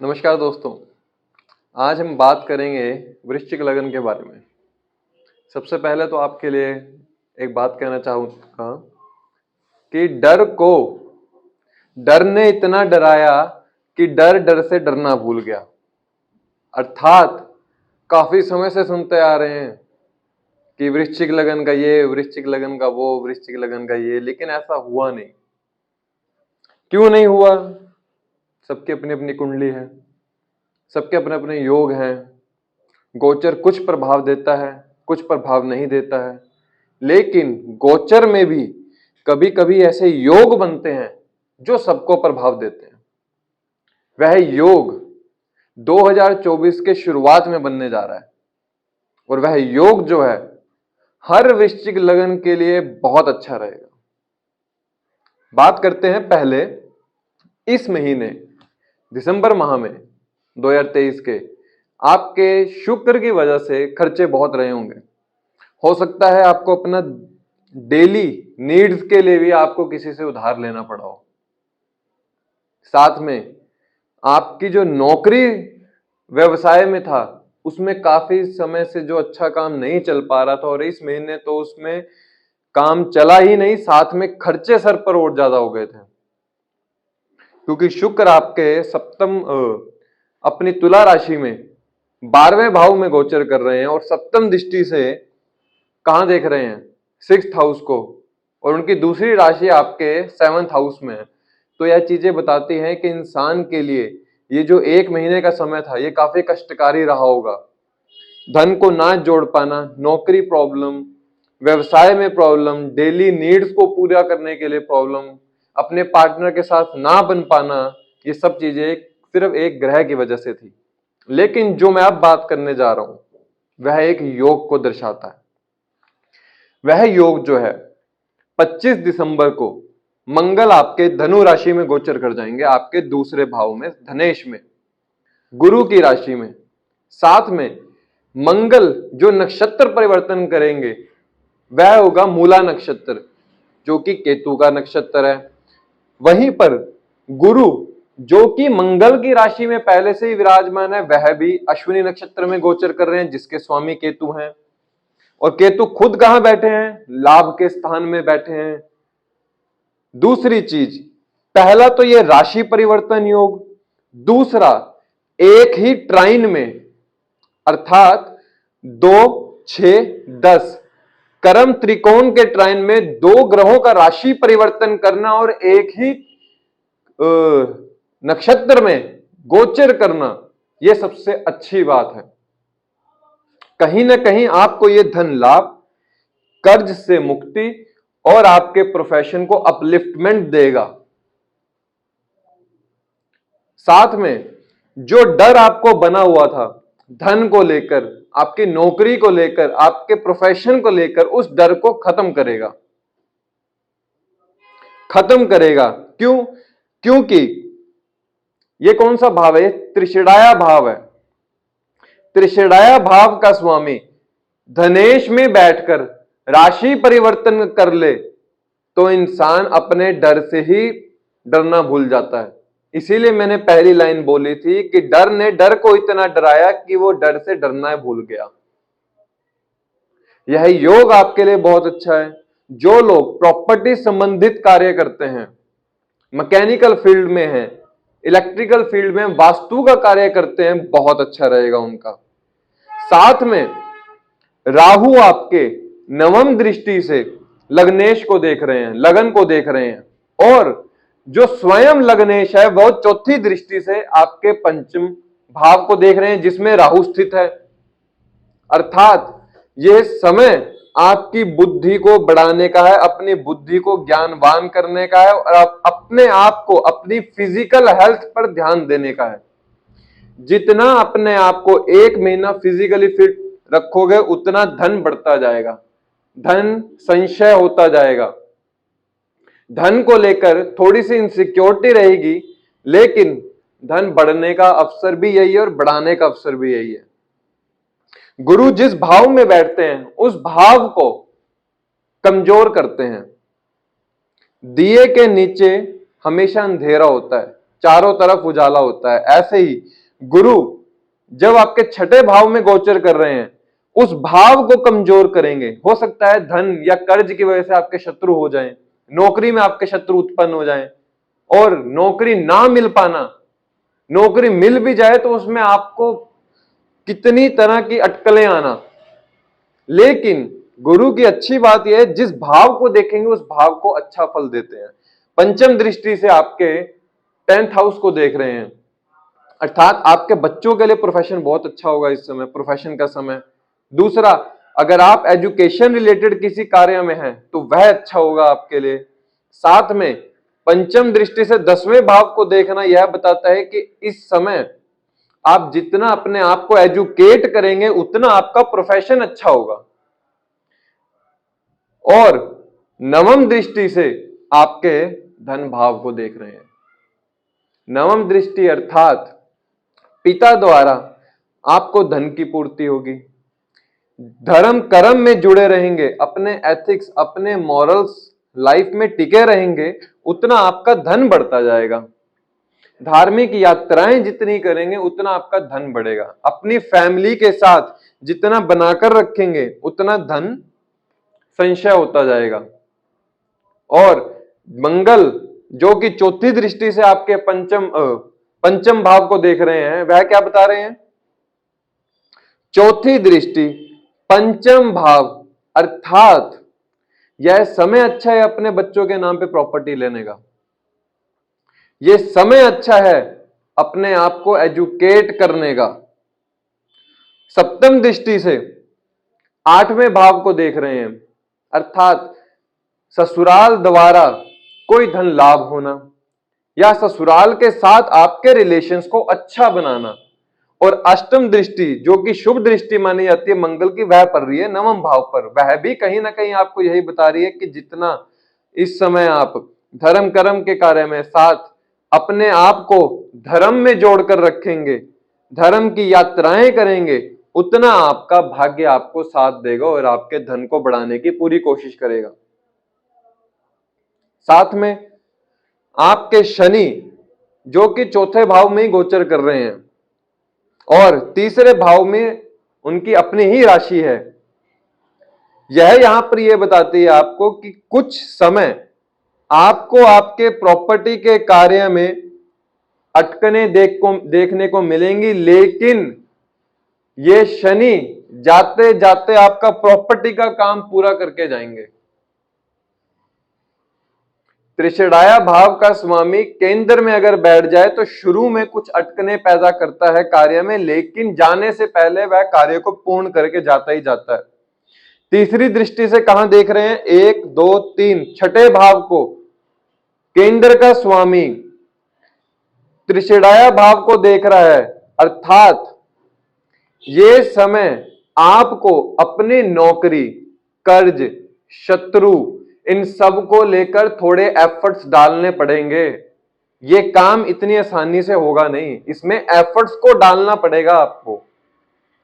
नमस्कार दोस्तों। आज हम बात करेंगे वृश्चिक लगन के बारे में। सबसे पहले तो आपके लिए एक बात कहना चाहूँगा कि डर ने इतना डराया कि डर डर से डरना भूल गया। अर्थात काफी समय से सुनते आ रहे हैं कि वृश्चिक लगन का ये, वृश्चिक लगन का वो, वृश्चिक लगन का ये, लेकिन ऐसा हुआ नहीं। क्यों नहीं हुआ? सबकी अपनी अपनी कुंडली है, सबके अपने अपने योग हैं। गोचर कुछ प्रभाव देता है, कुछ प्रभाव नहीं देता है, लेकिन गोचर में भी कभी कभी ऐसे योग बनते हैं जो सबको प्रभाव देते हैं। वह योग 2024 के शुरुआत में बनने जा रहा है और वह योग जो है हर वृश्चिक लगन के लिए बहुत अच्छा रहेगा। बात करते हैं पहले इस महीने दिसंबर माह में 2023 के आपके शुक्र की वजह से खर्चे बहुत रहे होंगे। हो सकता है आपको अपना डेली नीड्स के लिए भी आपको किसी से उधार लेना पड़ा हो। साथ में आपकी जो नौकरी व्यवसाय में था उसमें काफी समय से जो अच्छा काम नहीं चल पा रहा था और इस महीने तो उसमें काम चला ही नहीं, साथ में खर्चे सर पर और ज्यादा हो गए थे, क्योंकि शुक्र आपके सप्तम अपनी तुला राशि में 12वें भाव में गोचर कर रहे हैं और सप्तम दृष्टि से कहां देख रहे हैं? 6th हाउस को, और उनकी दूसरी राशि आपके 7th हाउस में है। तो यह चीजें बताती हैं कि इंसान के लिए ये जो एक महीने का समय था ये काफी कष्टकारी रहा होगा। धन को ना जोड़ पाना, नौकरी प्रॉब्लम, व्यवसाय में प्रॉब्लम, डेली नीड्स को पूरा करने के लिए प्रॉब्लम, अपने पार्टनर के साथ ना बन पाना, ये सब चीजें सिर्फ एक ग्रह की वजह से थी। लेकिन जो मैं अब बात करने जा रहा हूं वह एक योग को दर्शाता है। वह योग जो है 25 दिसंबर को मंगल आपके धनु राशि में गोचर कर जाएंगे, आपके दूसरे भाव में, धनेश में, गुरु की राशि में। साथ में मंगल जो नक्षत्र परिवर्तन करेंगे वह होगा मूला नक्षत्र, जो कि केतु का नक्षत्र है। वहीं पर गुरु जो कि मंगल की राशि में पहले से ही विराजमान है, वह भी अश्विनी नक्षत्र में गोचर कर रहे हैं, जिसके स्वामी केतु हैं। और केतु खुद कहां बैठे हैं? लाभ के स्थान में बैठे हैं। दूसरी चीज, पहला तो यह राशि परिवर्तन योग, दूसरा एक ही ट्राइन में अर्थात 2, 6, 10 कर्म त्रिकोण के ट्राइन में दो ग्रहों का राशि परिवर्तन करना और एक ही नक्षत्र में गोचर करना, यह सबसे अच्छी बात है। कहीं ना कहीं आपको यह धन लाभ, कर्ज से मुक्ति और आपके प्रोफेशन को अपलिफ्टमेंट देगा। साथ में जो डर आपको बना हुआ था धन को लेकर, आपकी नौकरी को लेकर, आपके प्रोफेशन को लेकर, उस डर को खत्म करेगा। क्यों? क्योंकि यह कौन सा भाव है? त्रिषिणाया भाव है। त्रिषिणाया भाव का स्वामी धनेश में बैठकर राशि परिवर्तन कर ले तो इंसान अपने डर से ही डरना भूल जाता है। इसीलिए मैंने पहली लाइन बोली थी कि डर ने डर को इतना डराया कि वो डर से डरना भूल गया। यह योग आपके लिए बहुत अच्छा है। जो लोग प्रॉपर्टी संबंधित कार्य करते हैं, मैकेनिकल फील्ड में हैं, इलेक्ट्रिकल फील्ड में वास्तु का कार्य करते हैं, बहुत अच्छा रहेगा उनका। साथ में राहु आपके नवम दृष्टि से लग्नेश को देख रहे हैं, लगन को देख रहे हैं, और जो स्वयं लग्नेश है वह चौथी दृष्टि से आपके पंचम भाव को देख रहे हैं, जिसमें राहु स्थित है। अर्थात यह समय आपकी बुद्धि को बढ़ाने का है, अपनी बुद्धि को ज्ञानवान करने का है और आप अपने आप को, अपनी फिजिकल हेल्थ पर ध्यान देने का है। जितना अपने आप को एक महीना फिजिकली फिट रखोगे उतना धन बढ़ता जाएगा, धन संचय होता जाएगा। धन को लेकर थोड़ी सी इनसिक्योरिटी रहेगी, लेकिन धन बढ़ने का अवसर भी यही है और बढ़ाने का अवसर भी यही है। गुरु जिस भाव में बैठते हैं उस भाव को कमजोर करते हैं। दिए के नीचे हमेशा अंधेरा होता है, चारों तरफ उजाला होता है। ऐसे ही गुरु जब आपके छठे भाव में गोचर कर रहे हैं, उस भाव को कमजोर करेंगे। हो सकता है धन या कर्ज की वजह से आपके शत्रु हो जाएं, नौकरी में आपके शत्रु उत्पन्न हो जाएं, और नौकरी ना मिल पाना, नौकरी मिल भी जाए तो उसमें आपको कितनी तरह की अटकलें आना। लेकिन गुरु की अच्छी बात यह है, जिस भाव को देखेंगे उस भाव को अच्छा फल देते हैं। पंचम दृष्टि से आपके 10th हाउस को देख रहे हैं, अर्थात आपके बच्चों के लिए प्रोफेशन बहुत अच्छा होगा इस समय, प्रोफेशन का समय। दूसरा, अगर आप एजुकेशन रिलेटेड किसी कार्य में हैं तो वह अच्छा होगा आपके लिए। साथ में पंचम दृष्टि से 10वें भाव को देखना यह बताता है कि इस समय आप जितना अपने आप को एजुकेट करेंगे उतना आपका प्रोफेशन अच्छा होगा। और नवम दृष्टि से आपके धन भाव को देख रहे हैं। नवम दृष्टि अर्थात पिता द्वारा आपको धन की पूर्ति होगी, धर्म कर्म में जुड़े रहेंगे, अपने एथिक्स, अपने मॉरल्स लाइफ में टिके रहेंगे, उतना आपका धन बढ़ता जाएगा। धार्मिक यात्राएं जितनी करेंगे उतना आपका धन बढ़ेगा। अपनी फैमिली के साथ जितना बनाकर रखेंगे उतना धन संचय होता जाएगा। और मंगल जो कि चौथी दृष्टि से आपके पंचम भाव को देख रहे हैं, वह क्या बता रहे हैं? चौथी दृष्टि पंचम भाव, अर्थात यह समय अच्छा है अपने बच्चों के नाम पे प्रॉपर्टी लेने का। यह समय अच्छा है अपने आप को एजुकेट करने का। सप्तम दृष्टि से 8वें भाव को देख रहे हैं, अर्थात ससुराल द्वारा कोई धन लाभ होना या ससुराल के साथ आपके रिलेशंस को अच्छा बनाना। और अष्टम दृष्टि जो कि शुभ दृष्टि मानी जाती है मंगल की, वह पड़ रही है 9वें भाव पर। वह भी कहीं ना कहीं आपको यही बता रही है कि जितना इस समय आप धर्म कर्म के कार्य में साथ अपने आप को धर्म में जोड़कर रखेंगे, धर्म की यात्राएं करेंगे, उतना आपका भाग्य आपको साथ देगा और आपके धन को बढ़ाने की पूरी कोशिश करेगा। साथ में आपके शनि जो कि चौथे भाव में ही गोचर कर रहे हैं और तीसरे भाव में उनकी अपनी ही राशि है, यह यहां पर यह बताती है आपको कि कुछ समय आपको आपके प्रॉपर्टी के कार्य में अटकने देखने को मिलेंगी, लेकिन ये शनि जाते जाते आपका प्रॉपर्टी का काम पूरा करके जाएंगे। त्रिषणाया भाव का स्वामी केंद्र में अगर बैठ जाए तो शुरू में कुछ अटकने पैदा करता है कार्य में, लेकिन जाने से पहले वह कार्य को पूर्ण करके जाता ही जाता है। तीसरी दृष्टि से कहां देख रहे हैं? 1 2 3 छठे भाव को केंद्र का स्वामी त्रिषणाया भाव को देख रहा है, अर्थात ये समय आपको अपनी नौकरी, कर्ज, शत्रु, इन सब को लेकर थोड़े एफर्ट्स डालने पड़ेंगे। ये काम इतनी आसानी से होगा नहीं, इसमें एफर्ट्स को डालना पड़ेगा आपको,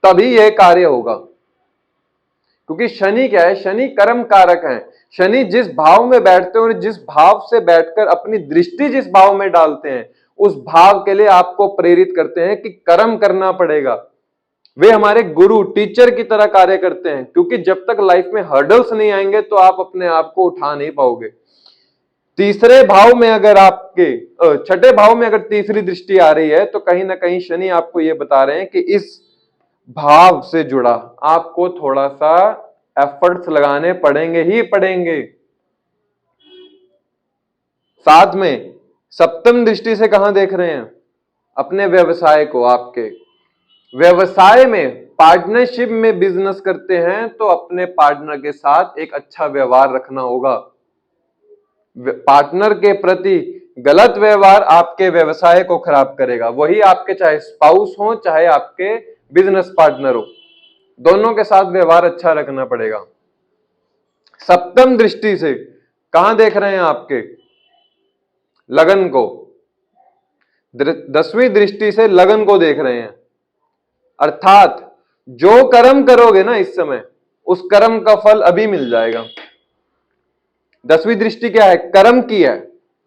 तभी यह कार्य होगा। क्योंकि शनि क्या है? शनि कर्म कारक है। शनि जिस भाव में बैठते हैं और जिस भाव से बैठकर अपनी दृष्टि जिस भाव में डालते हैं, उस भाव के लिए आपको प्रेरित करते हैं कि कर्म करना पड़ेगा। वे हमारे गुरु, टीचर की तरह कार्य करते हैं, क्योंकि जब तक लाइफ में हर्डल्स नहीं आएंगे तो आप अपने आप को उठा नहीं पाओगे। तीसरे भाव में अगर आपके छठे भाव में अगर तीसरी दृष्टि आ रही है तो कहीं ना कहीं शनि आपको यह बता रहे हैं कि इस भाव से जुड़ा आपको थोड़ा सा एफर्ट्स लगाने पड़ेंगे ही पड़ेंगे। साथ में सप्तम दृष्टि से कहां देख रहे हैं? अपने व्यवसाय को। आपके व्यवसाय में पार्टनरशिप में बिजनेस करते हैं तो अपने पार्टनर के साथ एक अच्छा व्यवहार रखना होगा। पार्टनर के प्रति गलत व्यवहार आपके व्यवसाय को खराब करेगा। वही आपके चाहे स्पाउस हो चाहे आपके बिजनेस पार्टनर हो, दोनों के साथ व्यवहार अच्छा रखना पड़ेगा। सप्तम दृष्टि से कहां देख रहे हैं? आपके लगन को। 10वीं दृष्टि से लगन को देख रहे हैं, अर्थात जो कर्म करोगे ना इस समय, उस कर्म का फल अभी मिल जाएगा। 10वीं दृष्टि क्या है? कर्म की है,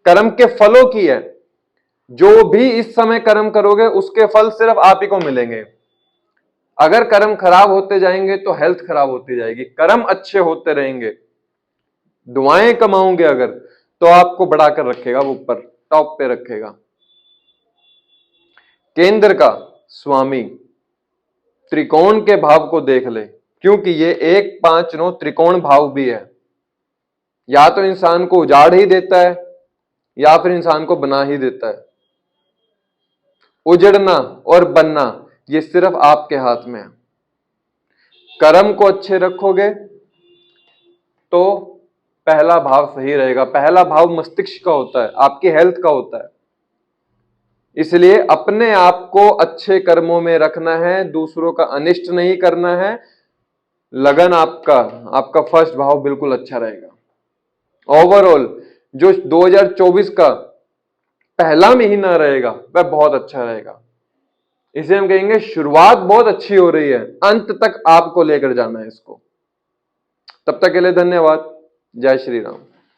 कर्म के फलों की है। जो भी इस समय कर्म करोगे उसके फल सिर्फ आप ही को मिलेंगे। अगर कर्म खराब होते जाएंगे तो हेल्थ खराब होती जाएगी। कर्म अच्छे होते रहेंगे, दुआएं कमाओगे अगर, तो आपको बढ़ाकर रखेगा, वो ऊपर टॉप पे रखेगा। केंद्र का स्वामी त्रिकोण के भाव को देख ले, क्योंकि ये 1 5 9 त्रिकोण भाव भी है। या तो इंसान को उजाड़ ही देता है या फिर इंसान को बना ही देता है। उजड़ना और बनना ये सिर्फ आपके हाथ में है। कर्म को अच्छे रखोगे तो पहला भाव सही रहेगा। पहला भाव मस्तिष्क का होता है, आपकी हेल्थ का होता है। इसलिए अपने आप को अच्छे कर्मों में रखना है, दूसरों का अनिष्ट नहीं करना है। लगन आपका फर्स्ट भाव बिल्कुल अच्छा रहेगा। ओवरऑल जो 2024 का पहला महीना रहेगा वह बहुत अच्छा रहेगा। इसे हम कहेंगे शुरुआत बहुत अच्छी हो रही है, अंत तक आपको लेकर जाना है इसको। तब तक के लिए धन्यवाद। जय श्री राम।